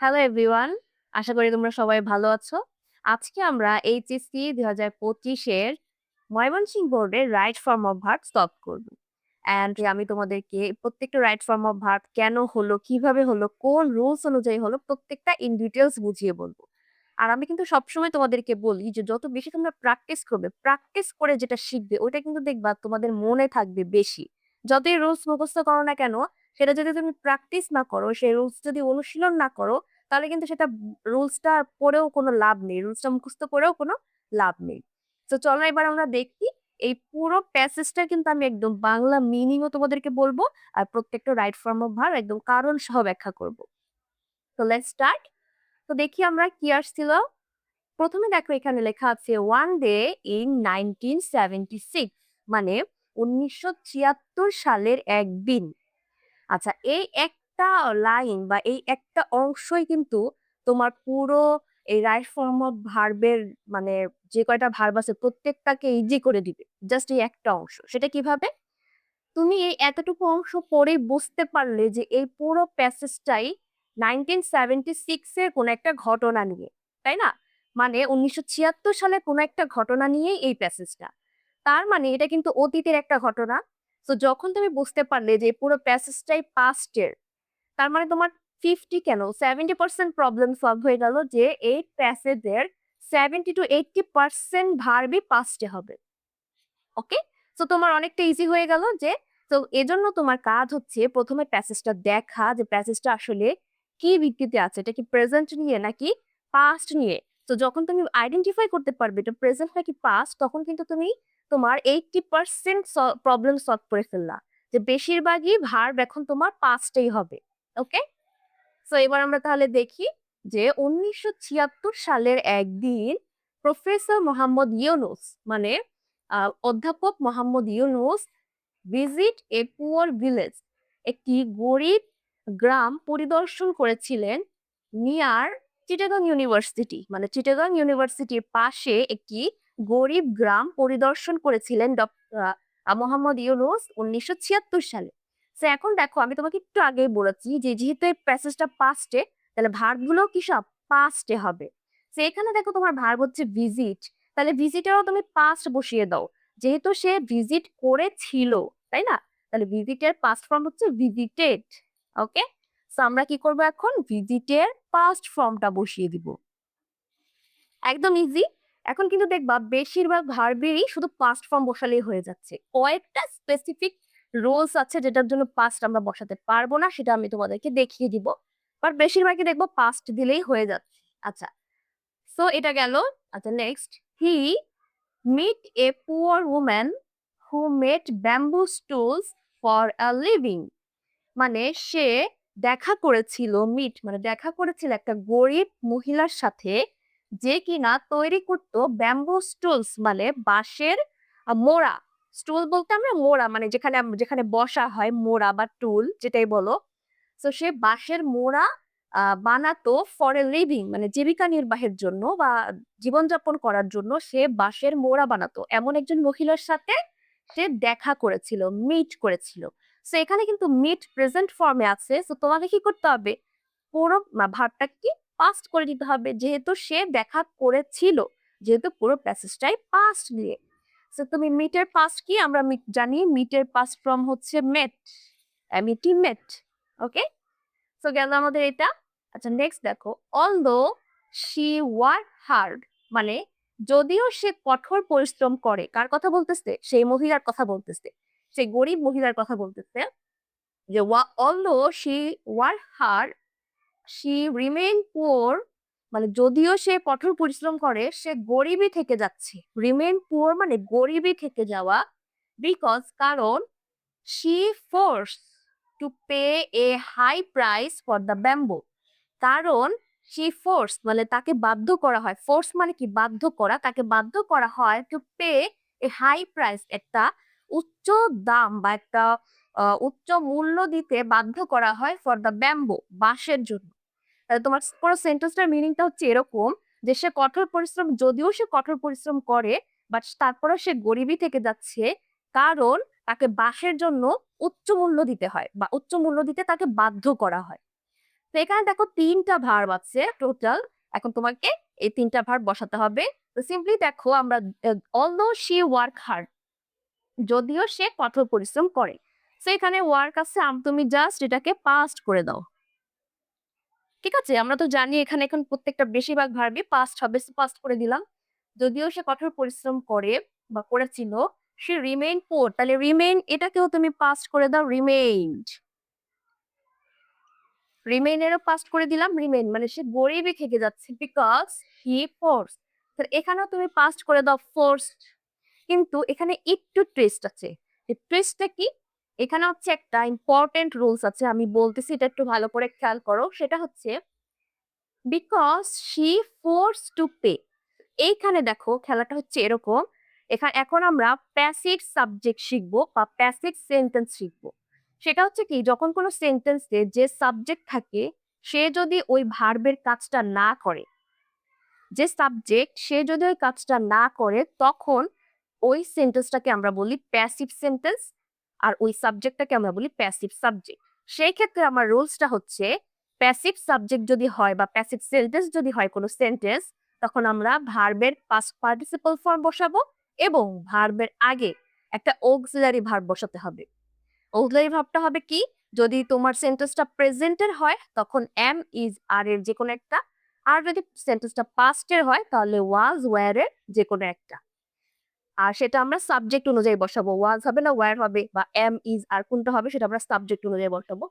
Hello everyone. আশা করি তোমরা সবাই ভালো আছো। আজকে আমরা এইচএসসি ২০২৫ এর ময়মনসিংহ বোর্ডের right form of verb solve করব। অ্যান্ড আমি তোমাদেরকে প্রত্যেকটা রাইট ফর্ম অফ ভার্ব কেন হলো, কিভাবে হলো, কোন রুলস অনুযায়ী হলো প্রত্যেকটা ইন ডিটেইলস বুঝিয়ে বলব। আর আমি কিন্তু সবসময় তোমাদেরকে বলি যে যত বেশি তোমরা প্র্যাকটিস করবে, প্র্যাকটিস করে যেটা শিখবে ওইটা কিন্তু দেখবা তোমাদের মনে থাকবে বেশি। যতই রুলস মুখস্থ করো না কেন, সেটা যদি তুমি প্র্যাকটিস না করো, সেই রুলস যদি অনুশীলন না করো, তাহলে কিন্তু সেটা রুলসটা পড়েও কোনো লাভ নেই। রুলসটা মুখস্থ করেও কোনো লাভ নেই। তো চলো এবার আমরা দেখি এই পুরো প্যাসেজটা কিন্তু আমি একদম বাংলা মিনিংও তোমাদেরকে বলবো আর প্রত্যেকটা রাইট ফর্ম অফ ভার্ব একদম কারণ সহ ব্যাখ্যা করব। তো লেটস স্টার্ট। তো দেখি আমরা কি আসছিল। প্রথমে দেখো এখানে লেখা আছে ওয়ান ডে ইন 1976 মানে 1976 সালের একদিন। আচ্ছা, এই একটা লাইন বা এই একটা অংশই কিন্তু তোমার পুরো এই রাইট ফর্ম অফ ভার্বের মানে যে কয়টা ভার্ব আছে প্রত্যেকটাকে ইজি করে দিবে। জাস্ট এই একটা অংশ। সেটা কিভাবে? তুমি এই এতটুকু অংশ পড়েই বুঝতে পারলে যে এই পুরো প্যাসেজটাই 1976 এর কোনো একটা ঘটনা নিয়ে, তাই না? মানে 1976 সালে কোনো একটা ঘটনা নিয়েই এই প্যাসেজটা। তার মানে এটা কিন্তু অতীতের একটা ঘটনা। তো যখন তুমি বুঝতে পারলে যে এই পুরো প্যাসেজটাই পাস্ট এর, তার মানে তোমার 50 কেন 70% প্রবলেম সলভ হয়ে গেল যে এই প্যাসেজের 70 to 80% ভার্বই পাস্টে হবে। ওকে? সো তোমার অনেকটা ইজি হয়ে গেল যে তো এজন্য তোমার কাজ হচ্ছে ১ম এ প্যাসেজটা দেখা যে প্যাসেজটা আসলে কি ভিত্তিতে আছে। এটা কি প্রেজেন্ট নিয়ে নাকি পাস্ট নিয়ে? তো যখন তুমি আইডেন্টিফাই করতে পারবে এটা প্রেজেন্ট নাকি পাস্ট তখন কিন্তু তুমি তোমার 80% প্রবলেম সলভ করে ফেললা। যে বেশিরভাগই ভার্ব এখন তোমার পাস্টেই হবে। ওকে? সো এবার আমরা তাহলে দেখি যে ১৯৭৬ সালের একদিন প্রফেসর মোহাম্মদ ইউনুস মানে অধ্যাপক Mohammad Yunus visit a poor village একটি গরিব গ্রাম পরিদর্শন করেছিলেন নিয়ার চিটাগং ইউনিভার্সিটি মানে চিটাগং ইউনিভার্সিটির পাশে একটি গরিব গ্রাম পরিদর্শন করেছিলেন মোহাম্মদ ইউনুস ১৯৭৬ সালে। তো এখন দেখো আমি তোমাকে একটু আগেই বলেছি যে যেহেতু এই প্যাসেজটা পাস্টে তাহলে ভার্ব গুলো কি সব পাস্টে হবে। তো এখানে দেখো তোমার ভার্ব হচ্ছে ভিজিট, তাহলে ভিজিটেরও তুমি পাস্ট বসিয়ে দাও যেহেতু সে ভিজিট করেছিল, তাই না? তাহলে ভিজিটের পাস্ট ফর্ম হচ্ছে ভিজিটেড। ওকে, সো আমরা কি করব এখন ভিজিটের পাস্ট ফর্মটা বসিয়ে দিব। একদম ইজি। এখন কিন্তু দেখবা বেশিরভাগ ভার্বেরই শুধু পাস্ট ফর্ম বসালেই হয়ে যাচ্ছে। কয়েকটা স্পেসিফিক রুলস আছে যেটার জন্য পাস্ট আমরা বসাতে পারবো না, সেটা আমি তোমাদেরকে দেখিয়ে দিব। বাট বেশিরভাগই দেখবো পাস্ট দিলেই হয়ে যাচ্ছে। আচ্ছা, সো এটা গেল। আচ্ছা, next he meet a poor woman who made bamboo stools for a living মানে সে দেখা করেছিল মিট মানে দেখা করেছিল একটা গরিব মহিলার সাথে যে কিনা তৈরি করতো ব্যাম্বু স্টুলস মানে বাঁশের মোড়া। স্টুল বলতে আমরা মোড়া মানে যেখানে যেখানে বসা হয় মোড়া বা টুল যেটাই বলো। তো সে বাঁশের মোড়া বানাতো ফর এ লিভিং মানে জীবিকা নির্বাহের জন্য বা জীবনযাপন করার জন্য সে বাঁশের মোড়া বানাতো এমন একজন মহিলার সাথে সে দেখা করেছিল, মিট করেছিল। সো এখানে কিন্তু মিট প্রেজেন্ট ফর্মে আছে। সো তোমাকে কি করতে হবে? পুরো ভার্বটা কি পাস্ট করে দিতে হবে যেহেতু সে দেখা করেছিল। যেহেতু পুরো প্যাসেজটাই পাস্ট দিয়ে। সো তুমি মিটের পাস্ট কি? আমরা জানি মিটের পাস্ট ফর্ম হচ্ছে মেট। এমইটি মেট। ওকে? সো গেল আমাদের এটা। আচ্ছা, নেক্সট দেখো অলদো শি ওয়ার্ক হার্ড মানে যদিও সে কঠোর পরিশ্রম করে, কার কথা বলতেছে? সেই মহিলার কথা বলতেছে, সেই গরিব মহিলার কথা বলতেছে যে although she work hard she remain poor মানে যদিও সে কঠোর পরিশ্রম করে সে গরিবই থেকে যাচ্ছে। রিমেইন পুয়ার মানে গরিবই থেকে যাওয়া। বিকজ কারণ she forced to pay a high price for the bamboo কারণ she forced মানে তাকে বাধ্য করা হয়। ফোর্স মানে কি? বাধ্য করা। তাকে বাধ্য করা হয় to pay a high price একটা উচ্চ দাম বা একটা উচ্চ মূল্য দিতে বাধ্য করা হয় ফর দ্য ব্যাম্বো বাঁশের জন্য। তাহলে তোমার পুরো সেন্টেন্সটার মিনিংটা হচ্ছে এরকম যে সে কঠোর পরিশ্রম যদিও সে কঠোর পরিশ্রম করে বাট তারপরেও সে গরিবই থেকে যাচ্ছে কারণ তাকে বাঁশের জন্য উচ্চ মূল্য দিতে হয় বা উচ্চ মূল্য দিতে তাকে বাধ্য করা হয়। তো এখানে দেখো ৩ টা ভার্ব আছে টোটাল। এখন তোমাকে এই ৩ টা ভার্ব বসাতে হবে। তো সিম্পলি দেখো আমরা although she work hard, যদিও সে কঠোর পরিশ্রম করে। সো এখানে ওয়ার্ক আছে, তুমি জাস্ট এটাকে পাস্ট করে দাও। ঠিক আছে? আমরা তো জানি এখানে এখন প্রত্যেকটা বেশিরভাগ ভার্বই পাস্ট হবে। সো পাস্ট করে দিলাম। যদিও সে কঠোর পরিশ্রম করে বা করেছিল, সে রিমেইন পোর। তাহলে রিমেইন এটাকেও তুমি পাস্ট করে দাও রিমেইনড। রিমেইন এরও পাস্ট করে দিলাম রিমেইন, মানে সে গরিবই থেকে যাচ্ছে বিকজ হি ফোর্স। তাহলে এখানেও তুমি পাস্ট করে দাও ফোর্সড। কিন্তু এখানে একটু টুইস্ট আছে। এই টুইস্টটা কি? এখানে হচ্ছে একটা ইম্পোর্টেন্ট রুলস আছে। আমি বলতেছি, এটা একটু ভালো করে খেয়াল করো। সেটা হচ্ছে because she force to pay. এইখানে দেখো খেলাটা হচ্ছে এরকম। এখন আমরা প্যাসিভ সাবজেক্ট শিখবো বা প্যাসিভ সেন্টেন্স শিখবো। সেটা হচ্ছে কি, যখন কোনো সেন্টেন্সে যে সাবজেক্ট থাকে সে যদি ওই ভার্বের কাজটা না করে, যে সাবজেক্ট সে যদি ওই কাজটা না করে, তখন ওই সেন্টেন্সটাকে আমরা বলি প্যাসিভ সেন্টেন্স, আর ওই সাবজেক্টটাকে আমরা বলি প্যাসিভ সাবজেক্ট। সেই ক্ষেত্রে আমার রুলসটা হচ্ছে প্যাসিভ সাবজেক্ট যদি হয় বা প্যাসিভ সেন্টেন্স যদি হয় কোনো সেন্টেন্স, তখন আমরা ভার্বের পাস্ট পার্টিসিপল ফর্ম বসাবো এবং ভার্বের আগে একটা অক্সিলারি ভার্ব বসাতে হবে। অক্সিলারি ভার্বটা হবে কি? যদি তোমার সেন্টেন্সটা প্রেজেন্টের হয় তখন এম ইজ আর এর যে কোনো একটা, আর যদি সেন্টেন্সটা পাস্টের হয় তাহলে ওয়াজ ওয়্যার এর যে কোনো একটা। আর সেটা আমরা সাবজেক্ট অনুযায়ী বসাবো। ওয়াজ হবে না ওয়্যার হবে, বা এম ইজ আর কোনটা হবে সেটা আমরা সাবজেক্ট অনুযায়ী বসাবো।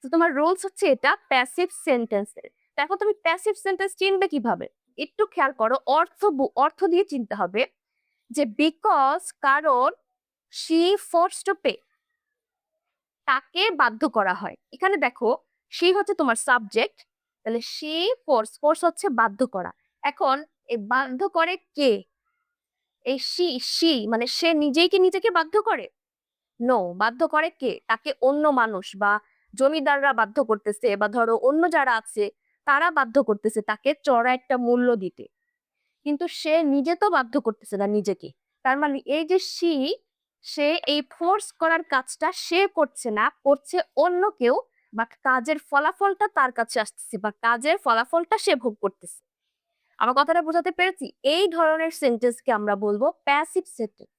তো তোমার রুলস হচ্ছে এটা প্যাসিভ সেন্টেন্সের। দেখো তুমি প্যাসিভ সেন্টেন্স চিনবে কিভাবে? একটু খেয়াল করো, অর্থ দিয়ে চিনতে হবে যে বিকজ, কারণ, শি ফোর্স টু পে, তাকে বাধ্য করা হয়। এখানে দেখো শি হচ্ছে তোমার সাবজেক্ট, তাহলে শি ফোর্স, ফোর্স হচ্ছে বাধ্য করা। এখন এই বাধ্য করে কে? এই শি মানে সে নিজেই কি নিজেকে বাধ্য করে? নো, বাধ্য করে কে? তাকে অন্য মানুষ বা জমিদাররা বাধ্য করতেছে, বা ধরো অন্য যারা আছে তারা বাধ্য করতেছে তাকে চড়া একটা মূল্য দিতে। কিন্তু সে নিজে তো বাধ্য করতেছে না নিজেকে। তার মানে এই যে সে এই ফোর্স করার কাজটা সে করছে না, করছে অন্য কেউ, বাট কাজের ফলাফলটা তার কাছে আসতেছে বা কাজের ফলাফলটা সে ভোগ করতেছে। আমার কথাটা বোঝাতে পেরেছি? এই ধরনের সেন্টেন্সকে আমরা বলবো প্যাসিভ সেন্টেন্স।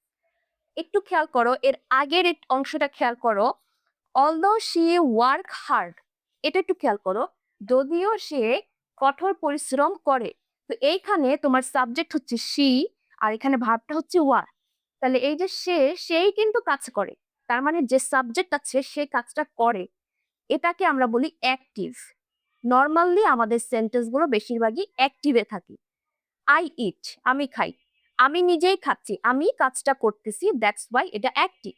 একটু খেয়াল করো, এর আগের অংশটা খেয়াল করো। although she work hard, এটা একটু খেয়াল করো। যদিও সে কঠোর পরিশ্রম করে। তো এইখানে তোমার সাবজেক্ট হচ্ছে she, আর এখানে ভার্বটা হচ্ছে ওয়ার্ক। তাহলে এই যে সেই কিন্তু কাজ করে। তার মানে যে সাবজেক্ট আছে সে কাজটা করে। এটাকে আমরা বলি অ্যাক্টিভ। নরমালি আমাদের সেন্টেন্স গুলো বেশিরভাগই অ্যাক্টিভে থাকে। আই ইট, আমি খাই। আমি নিজেই খাচ্ছি, আমি কাজটা করতেছি, দ্যাটস ওয়াই এটা অ্যাক্টিভ।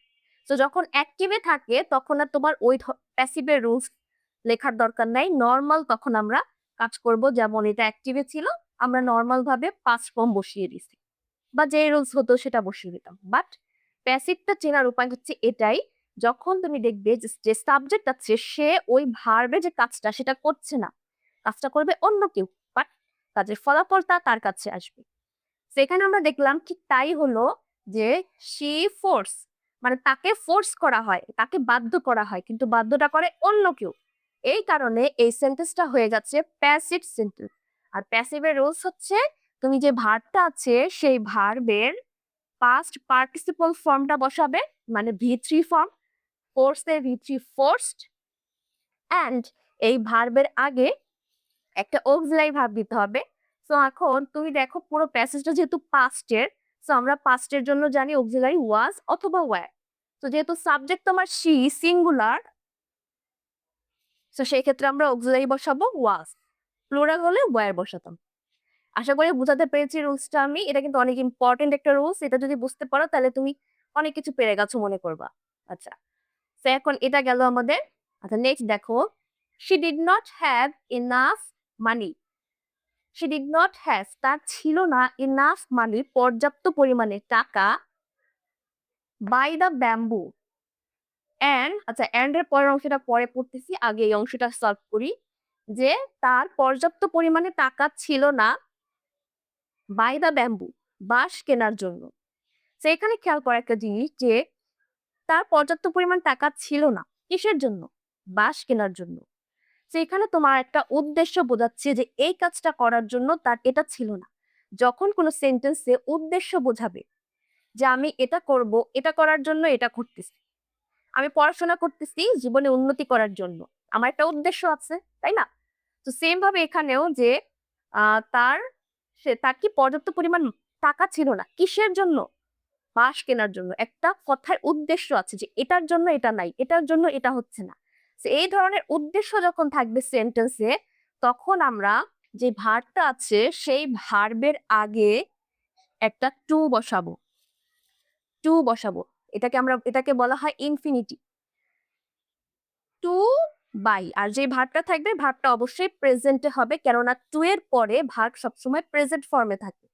তো যখন অ্যাক্টিভে থাকে তখন আর তোমার ওই প্যাসিভের রুলস লেখার দরকার নাই। নরমাল তখন আমরা কাজ করব, যেমন এটা অ্যাক্টিভে ছিল, আমরা নরমাল ভাবে পাস্ট ফর্ম বসিয়ে দিছি, বা যে রুলস হতো সেটা বসিয়ে দিতাম। বাট প্যাসিভটা চেনার উপায় হচ্ছে এটাই, যখন তুমি দেখবে যে সাবজেক্ট আছে সে ওই ভার্বে যে কাজটা সেটা করছে না, কাজটা করবে অন্য কেউ, বাট কাজের ফলাফলটা তার কাছে আসবে। সেখানে আমরা দেখলাম ঠিক তাই হলো, যে শি ফোর্স মানে তাকে ফোর্স করা হয়, তাকে বাধ্য করা হয়, কিন্তু বাধ্যটা করে অন্য কেউ। এই কারণে এই সেন্টেন্সটা হয়ে যাচ্ছে প্যাসিভ সেন্টেন্স। আর প্যাসিভের রুলস হচ্ছে তুমি যে ভার্বটা আছে সেই ভার্বের পাস্ট পার্টিসিপল ফর্মটা বসাবে, মানে ভি3 ফর্ম। ফোর্সে ভি3 ফোর্সড, অ্যান্ড এই ভার্বের আগে একটা অক্সিলারি ভার্ব দিতে হবে। সো এখন তুমি দেখো পুরো প্যাসেজটা যেহেতু পাস্টের, সো আমরা পাস্টের জন্য জানি অক্সিলারি ওয়াজ অথবা ওয়্যার। তো যেহেতু সাবজেক্ট তোমার শি সিঙ্গুলার, সো সেই ক্ষেত্রে আমরা অক্সিলারি বসাবো ওয়াজ, প্লুরাল হলে ওয়্যার বসাতাম। আশা করি বুঝাতে পেরেছি রুলসটা আমি। এটা কিন্তু অনেক ইম্পর্টেন্ট একটা রুলস। এটা যদি বুঝতে পারো তাহলে তুমি অনেক কিছু পেরে গেছো মনে করবা। আচ্ছা, তো এখন এটা গেল আমাদের। আচ্ছা, নেক্সট দেখো, she did not have enough money. She did not have, তার ছিল না, ইনাফ মানি, পর্যাপ্ত পরিমাণে টাকা, বাই দ্য ব্যাম্বু। আচ্ছা, এন্ড এর পরের অংশটা পরে পড়তেছি, আগে এই অংশটা সলভ করি। যে তার পর্যাপ্ত পরিমাণে টাকা ছিল না, বাই দ্য ব্যাম্বু, বাঁশ কেনার জন্য। তো এখানে খেয়াল করা একটা জিনিস, যে তার পর্যাপ্ত পরিমাণ টাকা ছিল না কিসের জন্য? বাঁশ কেনার জন্য। তো তো এখানে তোমার একটা উদ্দেশ্য বোঝাচ্ছে যে এই কাজটা করার জন্য তার এটা ছিল না। যখন কোনো সেন্টেন্সে উদ্দেশ্য বোঝাবে যে আমি এটা করব, এটা করার জন্য এটা করতেছি। আমি পড়াশোনা করতেছি জীবনে উন্নতি করার জন্য। আমার একটা উদ্দেশ্য আছে, তাই না? তো সেম ভাবে এখানেও যে আ তার তার কি পর্যাপ্ত পরিমাণ টাকা ছিল না। কিসের জন্য? বাঁশ কেনার জন্য। একটা কথার উদ্দেশ্য আছে যে এটার জন্য এটা নাই, এটার জন্য এটা হচ্ছে না। সো এই ধরনের উদ্দেশ্য যখন থাকবে সেন্টেন্সে তখন আমরা যে ভার্বটা আছে সেই ভার্বের আগে একটা টু বসাবো। টু বসাবো। এটাকে বলা হয় ইনফিনিটি। টু বাই আর যে ভার্বটা থাকবে ভার্বটা অবশ্যই প্রেজেন্টে হবে কেননা টু এর পরে ভার্ব সবসময় প্রেজেন্ট ফর্মে থাকে।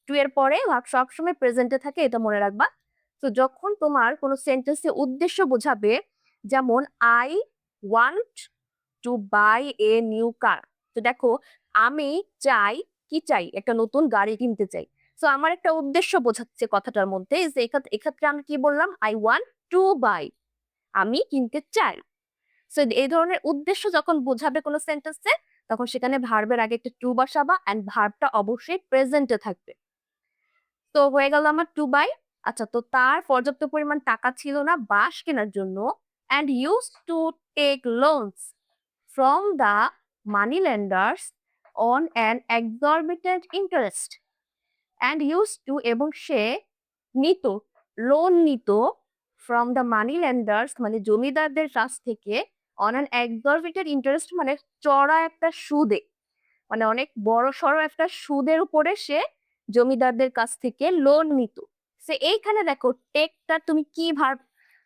টু এর পরে ভার্ব সবসময় প্রেজেন্টে থাকে এটা মনে রাখবা। তো যখন তোমার কোনো সেন্টেন্সে উদ্দেশ্য বোঝাবে যেমন I want to buy a new car. তো দেখো আমি চাই কি চাই একটা নতুন গাড়ি কিনতে চাই। সো আমার একটা উদ্দেশ্য বোঝাচ্ছে কথাটার মধ্যে যে এক্ষেত্রে আমি কি বললাম আই ওয়ান্ট টু বাই আমি কিনতে চাই। সো এই ধরনের উদ্দেশ্য যখন বোঝাবে কোনো সেন্টেন্সে তখন সেখানে ভার্বের আগে একটা টু বসাবা এন্ড ভার্বটা অবশ্যই প্রেজেন্টে থাকবে। তো হয়ে গেল আমার টু বাই। আচ্ছা তো তার পর্যাপ্ত পরিমাণ টাকা ছিল না বাঁশ কেনার জন্য and used to take loans from the moneylenders on an exorbitant interest and used to এবং সে নিত লোন নিত from the moneylenders মানে জমিদারদের কাছ থেকে on an exorbitant interest মানে চড়া একটা সুদে মানে অনেক বড়সড় একটা সুদের উপরে সে জমিদারদের কাছ থেকে লোন নিত। সে এইখানে দেখো টেকটা তুমি কি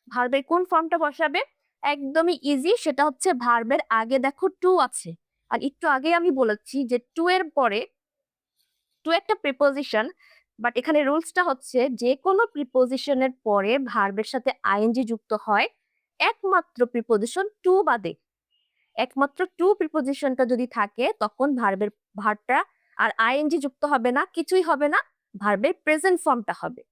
ভার্বের কোন ফর্মটা বসাবে? একদমই ইজি সেটা হচ্ছে ভার্বের আগে দেখো টু আছে। আর একটু আগে আমি বলেছি যে টু এর পরে টু একটা প্রিপোজিশন বাট এখানে রুলসটা হচ্ছে যে কোনো প্রিপোজিশনের পরে ভার্বের সাথে আইএনজি যুক্ত হয় একমাত্র প্রিপোজিশন টু বাদে। একমাত্র টু প্রিপোজিশনটা যদি থাকে তখন ভার্বটা আর আইএনজি যুক্ত হবে না, কিছুই হবে না, ভার্বের প্রেজেন্ট ফর্মটা হবে।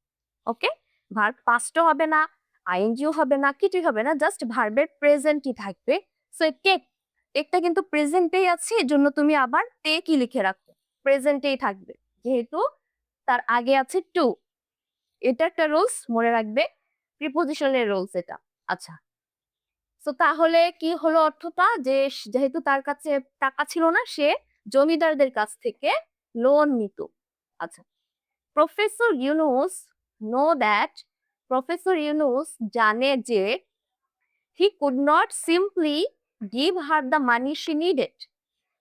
ওকে? ভার্ব পাস্টও হবে না, আইএনজিও হবে না, কিছুই হবে না, জাস্ট ভার্বের প্রেজেন্টই থাকবে। সো টেকটা কিন্তু প্রেজেন্টেই আছে এজন্য তুমি আবার টেকই লিখে রাখো। প্রেজেন্টেই থাকবে। যেহেতু তার আগে আছে টু। এটা একটা রুলস মনে রাখবে। প্রিপোজিশনের রুলস এটা। আচ্ছা। তো তাহলে কি হলো অর্থটা যে যেহেতু তার কাছে টাকা ছিল না সে জমিদারদের কাছ থেকে লোন নিত। আচ্ছা professor Yunus know that professor Yunus জানে যে he could not simply give her the money she needed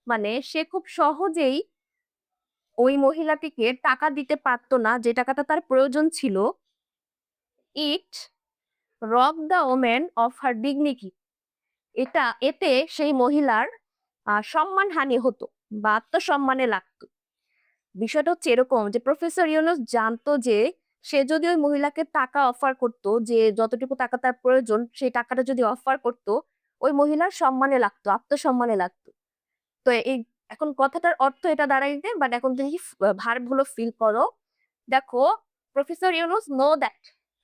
মানে সে খুব সহজেই ওই মহিলাটিকে টাকা দিতে পারতো না যে টাকাটা তার প্রয়োজন ছিল। ইট রব the women of her dignity এতে সেই মহিলার সম্মানহানি হতো বা আত্মসম্মানে লাগতো। বিষয়টা হচ্ছে এরকম যে প্রফেসর ইউনুস জানতো যে সে যদি ওই মহিলাকে টাকা অফার করতো যে যতটুকু টাকা তার প্রয়োজন সেই টাকাটা যদি অফার করতো ওই মহিলার সম্মানে লাগতো আত্মসম্মানে লাগতো। তো এই এখন কথাটার অর্থ এটা দাঁড়াইতে বাট এখন তুমি ভার্ব হলো ফিল করো। দেখো professor Yunus know that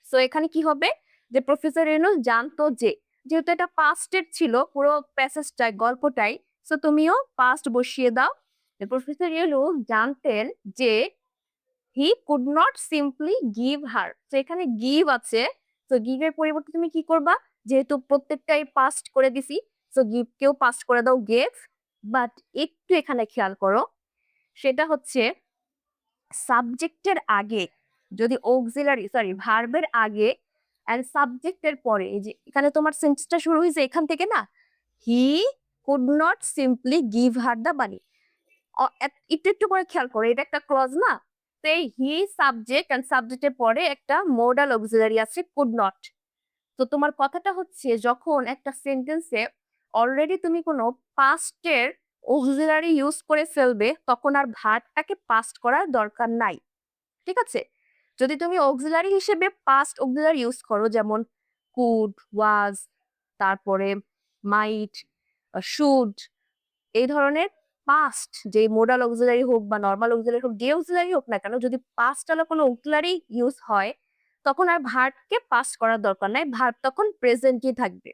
so এখানে কি হবে যে প্রফেসর ইউনুস জানতো যে যেহেতু এটা পাস্টের ছিল পুরো প্যাসেজটাই গল্পটাই সো তুমিও পাস্ট বসিয়ে দাও। প্রফেসর ইউনুস জানতেন যে he could not simply give her তো এখানে গিভ আছে তো গিভ এর পরিবর্তে তুমি কি করবা যেহেতু প্রত্যেকটাই পাস্ট করে দিছি সো গিভ কেও পাস্ট করে দাও গেভ। বাট একটু এখানে খেয়াল করো সেটা হচ্ছে সাবজেক্টের আগে যদি অক্সিলারি সরি ভার্বের আগে এন্ড সাবজেক্টের পরে এই যে এখানে তোমার সেন্টেন্সটা শুরু হয়েছে এখান থেকে না he could not simply give her the money একটু একটু করে খেয়াল করো এটা একটা ক্লজ না। তো এই হি সাবজেক্ট এন্ড সাবজেক্টের পরে একটা মোডাল অক্সিলারি আছে কুড নট। তো তোমার কথাটা হচ্ছে যখন একটা সেন্টেন্সে অলরেডি তুমি কোনো পাস্টের অক্সিলারি ইউজ করে ফেলবে তখন আর ভার্বটাকে পাস্ট করার দরকার নাই। ঠিক আছে? যদি তুমি অক্সিলারি হিসেবে পাস্ট অক্সিলারি ইউজ করো যেমন কুড, ওয়াজ, তারপরে মাইট, শুড এই ধরনের পাস্ট যে মোডাল অক্সিলারি হোক বা নরমাল অক্সিলারি হোক যে অক্সিলারি হোক না কেন যদি পাস্ট আলা কোনো অক্সিলারি ইউজ হয় তখন আর ভার্বকে পাস্ট করার দরকার নাই ভার্ব তখন প্রেজেন্টই থাকবে।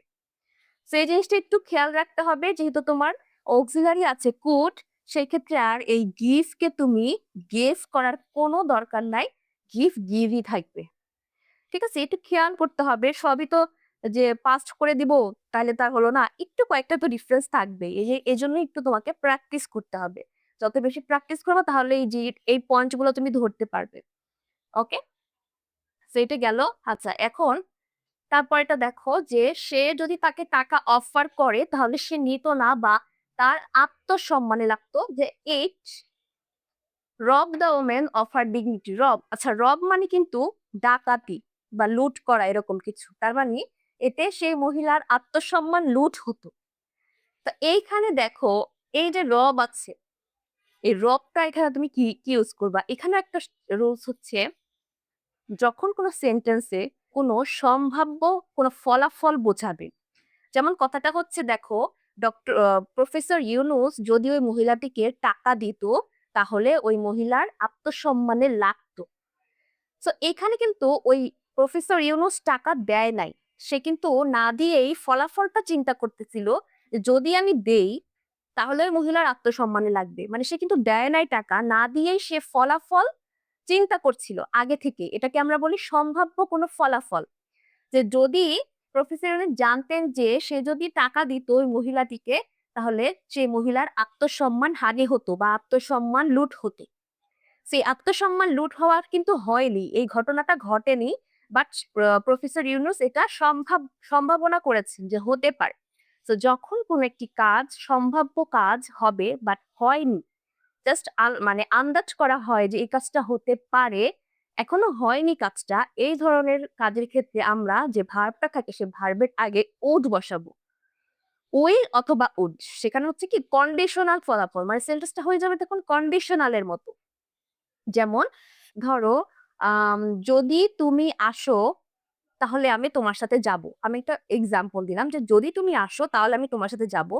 সো এই জিনিসটা একটু খেয়াল রাখতে হবে যেহেতু তোমার অক্সিলারি আছে কুড, সেক্ষেত্রে আর এই গিভ কে তুমি গেস করার কোনো দরকার নাই। গিভ গিভই থাকবে। ঠিক আছে? একটু খেয়াল করতে হবে। সবই তো যে পাস্ট করে দিব তাহলে তা হলো না। একটু কয়েকটা তো ডিফারেন্স থাকবেই। এজন্যই একটু তোমাকে প্র্যাকটিস করতে হবে। যত বেশি প্র্যাকটিস করবা তাহলে এই পয়েন্ট গুলো তুমি ধরতে পারবে। ওকে? সো এটা গেল। আচ্ছা এখন তারপরেরটা দেখো যে সে যদি তাকে টাকা অফার করে তাহলে সে নিত না বা তার আত্মসম্মানে লাগতো যে ইট রব the women of her dignity. রব, আচ্ছা রব মানে কিন্তু ডাকাতি বা লুট করা এরকম কিছু। তার মানে এতে সেই মহিলার আত্মসম্মান লুট হতো। তো এইখানে দেখো এই যে রব আছে, এই রবটা এখানে তুমি কি কি ইউজ করবা? এখানে একটা রুলস হচ্ছে যখন কোনো সেন্টেন্সে কোনো সম্ভাব্য কোনো ফলাফল বোঝাবে, যেমন কথাটা হচ্ছে দেখো প্রফেসর ইউনুস যদি ওই মহিলাটিকে টাকা দিত তাহলে ওই মহিলার আত্মসম্মানে লাগতো। তো এখানে কিন্তু ওই প্রফেসর ইউনুস টাকা দেয় নাই, সে কিন্তু না দিয়েই ফলাফলটা চিন্তা করতেছিল যে যদি আমি দেই তাহলে ওই মহিলার আত্মসম্মানে লাগবে। মানে সে কিন্তু দেয় নাই টাকা, না দিয়েই সে ফলাফল চিন্তা করছিল আগে থেকে। এটাকে আমরা বলি সম্ভাব্য কোনো ফলাফল। যে যদি প্রফেসর ইউনুস জানতেন যে সে যদি টাকা দিত ওই মহিলাটিকে তাহলে সেই মহিলার আত্মসম্মান হানি হতো বা আত্মসম্মান লুট হতো। সেই আত্মসম্মান লুট হওয়ার কিন্তু হয়নি, এই ঘটনাটা ঘটেনি। বাট প্রফেসর ইউনুস এটা সম্ভাবনা করেছেন যে হতে পারে। তো যখন কোন একটি কাজ সম্ভাব্য কাজ হবে বাট হয়নি, জাস্ট মানে আন্দাজ করা হয় যে এই কাজটা হতে পারে, এখনো হয়নি কাজটা, এই ধরনের কাজের ক্ষেত্রে আমরা যে ভার্বটা থাকে সে ভার্বের আগে উড বসাবো। উইল অথবা উড, সেখানে হচ্ছে কি কন্ডিশনাল ফলাফল, মানে সেন্টেন্সটা হয়ে যাবে তখন কন্ডিশনালের মতো। যেমন ধরো আম যদি তুমি আসো তাহলে আমি তোমার সাথে যাব। আমি একটা এক্সাম্পল দিলাম যে যদি তুমি আসো তাহলে আমি তোমার সাথে যাব।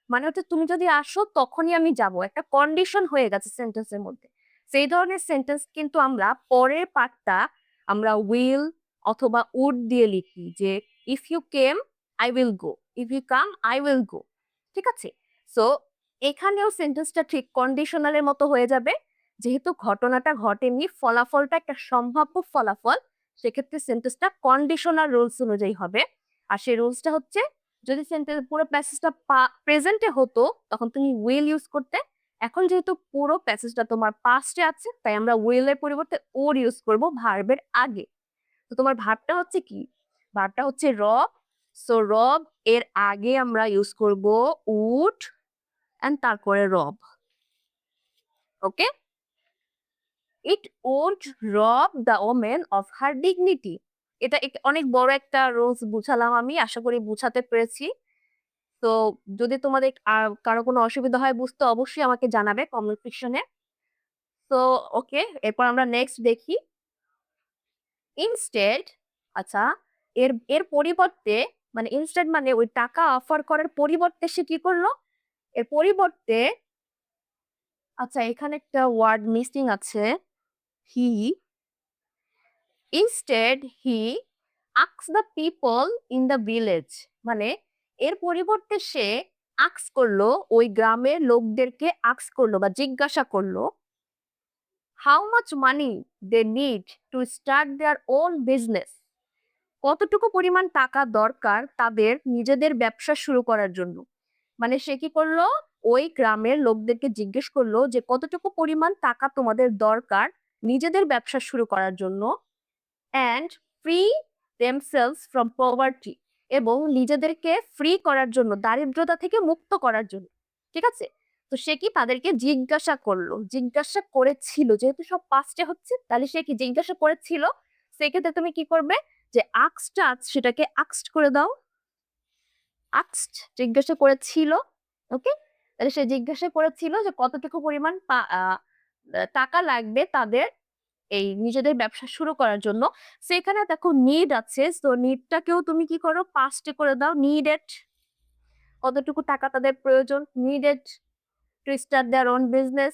মানে হচ্ছে তুমি যদি আসো তখনই আমি যাব। একটা কন্ডিশন হয়ে গেছে সেন্টেন্সের মধ্যে। সেই ধরনের সেন্টেন্স কিন্তু আমরা পরের পার্টটা আমরা উইল অথবা উড দিয়ে লিখি যে if you came I will go, if you come I will go. ঠিক আছে? সো এখানেও সেন্টেন্সটা ঠিক কন্ডিশনালের মতো হয়ে যাবে। যেহেতু ঘটনাটা ঘটেনি, ফলাফলটা একটা সম্ভাব্য ফলাফল, সেক্ষেত্রে সেন্টেন্সটা কন্ডিশনাল রুলস অনুযায়ী হবে। আর সেই রুলসটা হচ্ছে যদি সেন্টেন্স পুরো প্যাসেজটা প্রেজেন্টে হতো তখন তুমি উইল ইউজ করতে। এখন যেহেতু পুরো প্যাসেজটা তোমার পাস্টে আছে তাই আমরা উইল এর পরিবর্তে ওর ইউজ করব ভার্বের আগে। তো তোমার ভার্বটা হচ্ছে কি? ভার্বটা হচ্ছে রব। সো রব এর আগে আমরা ইউজ করব উড এন্ড তারপরে রব। ওকে? ইট উড রব the women of her dignity. এটা অনেক বড় একটা রুলস বুঝালাম আমি। আশা করি বুঝাতে পেরেছি। তো যদি তোমাদের কারো কোনো অসুবিধা হয় বুঝতে অবশ্যই আমাকে জানাবে কমেন্ট সেকশনে। তো ওকে, এরপর আমরা নেক্সট দেখি। ইনস্টেড, আচ্ছা এর এর পরিবর্তে মানে ইনস্টেড মানে ওই টাকা অফার করার পরিবর্তে সে কি করলো? এর পরিবর্তে আচ্ছা এখানে একটা ওয়ার্ড মিসিং আছে। He instead he asked the people in the village, মানে এর পরিবর্তে সে আস্ক করলো ওই গ্রামের লোকদেরকে আস্ক করলো বা জিজ্ঞাসা করলো how much money they need to start their own business, কতটুকু পরিমাণ টাকা দরকার তাদের নিজেদের ব্যবসা শুরু করার জন্য। মানে সে কি করলো ওই গ্রামের লোকদেরকে জিজ্ঞেস করলো যে কতটুকু পরিমাণ টাকা তোমাদের দরকার নিজেদের ব্যবসা শুরু করার জন্য and free themselves from poverty, এবং নিজেদেরকে ফ্রি করার জন্য দারিদ্রতা থেকে মুক্ত করার জন্য। ঠিক আছে? তো সে কি তাদেরকে জিজ্ঞাসা করলো, জিজ্ঞাসা করেছিল, যেহেতু সব পাস্টে হচ্ছে তাহলে সে কি জিজ্ঞাসা করেছিল, সেক্ষেত্রে তুমি কি করবে যে আক্সটা সেটাকে আক্সড করে দাও। আক্সড জিজ্ঞাসা করেছিল। ওকে, তাহলে সে জিজ্ঞাসা করেছিল যে কতটুকু পরিমাণ টাকা লাগবে তাদের এই নিজেদের ব্যবসা শুরু করার জন্য। সেখানে দেখো নিড আছে, সো নিডটাকেও তুমি কি করো পাস্টে করে দাও। নিডেড, কতটুকু টাকা তাদের প্রয়োজন, needed to start their own business,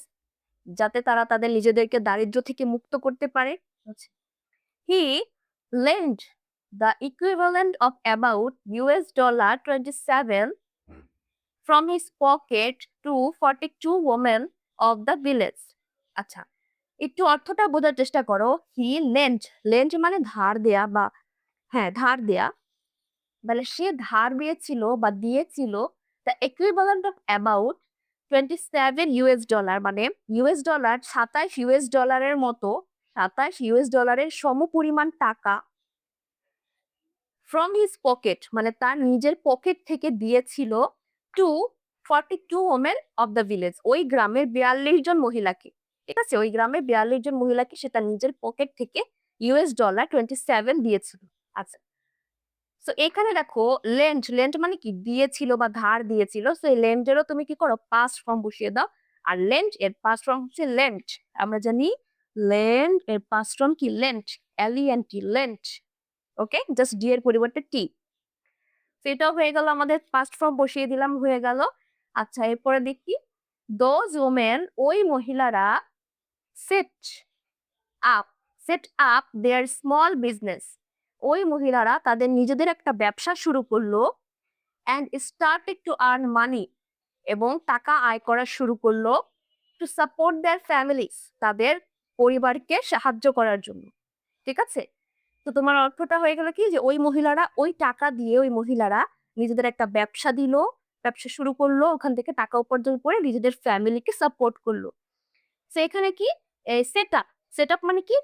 যাতে তারা তাদের নিজেদেরকে দারিদ্র্য থেকে মুক্ত করতে পারে। He lend the equivalent of about US $27 from his pocket to 42 women of the village. আচ্ছা, একটু অর্থটা বোঝার চেষ্টা করো। হি লেন্ট মানে ধার দেয়া বা হ্যাঁ, ধার দেয়া। মানে সে ধার দিয়েছিল বা দিয়েছিল the equivalent of about 27 US dollar মানে ইউএস ডলার 27 ইউএস ডলারের মতো 27 ইউএস ডলারের সমপরিমাণ টাকা ফ্রম হিজ পকেট মানে তার নিজের পকেট থেকে দিয়েছিল to 42 women of the village ওই গ্রামের 42 জন মহিলাকে। ঠিক আছে, ওই গ্রামের 42 জন মহিলাকে সে তার নিজের পকেট থেকে ইউএস ডলার 27 দিয়েছিল। আচ্ছা, সো এখানে দেখো লেন্ট মানে কি দিয়েছিল বা ধার দিয়েছিল। সো এই লেন্টেরও তুমি কি করো পাস্ট ফর্ম বসিয়ে দাও। আর লেন্ট এর পাস্ট ফর্ম হচ্ছে লেন্ট। আমরা জানি লেন্ট এর পাস্ট ফর্ম কি লেন্ট, এলইএনটি লেন্ট। ওকে, জাস্ট ডি এর পরিবর্তে টি। সেটাও হয়ে গেল, আমাদের পাস্ট ফর্ম বসিয়ে দিলাম, হয়ে গেল। আচ্ছা, এরপরে দেখি দোজ ওমেন ওই মহিলারা সেট আপ সেট আপ দেয়ার স্মল বিজনেস ওই মহিলারা তাদের নিজেদের একটা ব্যবসা শুরু করলো and started to earn money এবং টাকা আয় করা শুরু করলো টু সাপোর্ট দেয়ার ফ্যামিলিজ তাদের পরিবারকে সাহায্য করার জন্য। ঠিক আছে, তো তোমার অর্থটা হয়ে গেল কি যে ওই মহিলারা ওই টাকা দিয়ে ওই মহিলারা নিজেদের একটা ব্যবসা দিল, ব্যবসা শুরু করলো, ওখান থেকে টাকা উপার্জন করে নিজেদের ফ্যামিলিকে সাপোর্ট করলো। তো এখানে কি সেট আপ, সেট আপ মানে কি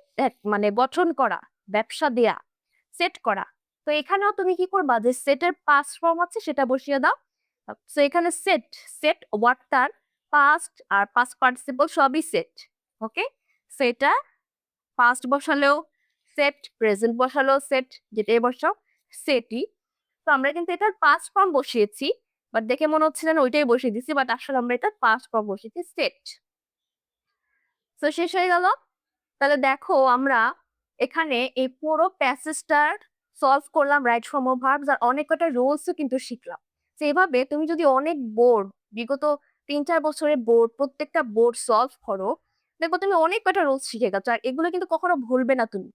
মানে গঠন করা, ব্যবসা দেয়া, সেট করা। তো এখানেও তুমি কি করবা যে সেটের পাস্ট ফর্ম আছে সেটা বসিয়ে দাও। তো এখানে সেট সেট ওয়ার্ডটার পাস্ট আর পাস্ট পার্টিসিপল সবই সেট। ওকে, সেটা পাস্ট বসালেও সেট, প্রেজেন্ট বসালেও সেট, যেটাই বসাও সেটই। তো আমরা কিন্তু এটার পাস্ট ফর্ম বসিয়েছি, বাট দেখে মনে হচ্ছে না ওইটাই বসিয়ে দিচ্ছি, বাট আসলে আমরা এটার পাস্ট ফর্ম বসিয়েছি সেট। তো শেষ হয়ে গেল। তাহলে দেখো আমরা এখানে এই পুরো প্যাসেজটার সলভ করলাম রাইট ফর্ম অফ ভার্বস, আর অনেক কটা রুলসও কিন্তু শিখলাম। তো এভাবে তুমি যদি অনেক বোর্ড, বিগত 3-4 বছরের বোর্ড, প্রত্যেকটা বোর্ড সলভ করো, দেখো তুমি অনেক কটা রুলস শিখে গেছো। আর এগুলো কিন্তু কখনো ভুলবে না তুমি।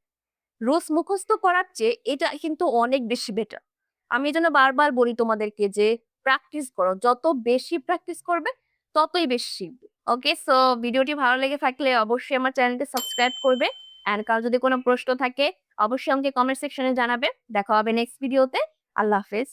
রুলস মুখস্থ করার চেয়ে এটা কিন্তু অনেক বেশি বেটার। আমি এই জন্য বারবার বলি তোমাদেরকে যে প্র্যাকটিস করো, যত বেশি প্র্যাকটিস করবে ততই বেশি শিখবে। ওকে, সো ভিডিওটি ভালো লেগে থাকলে অবশ্যই আমার চ্যানেলটি সাবস্ক্রাইব করবে। অ্যান্ড কারো যদি কোনো প্রশ্ন থাকে অবশ্যই আমাকে কমেন্ট সেকশনে জানাবে। দেখা হবে নেক্সট ভিডিওতে। আল্লাহ হাফেজ।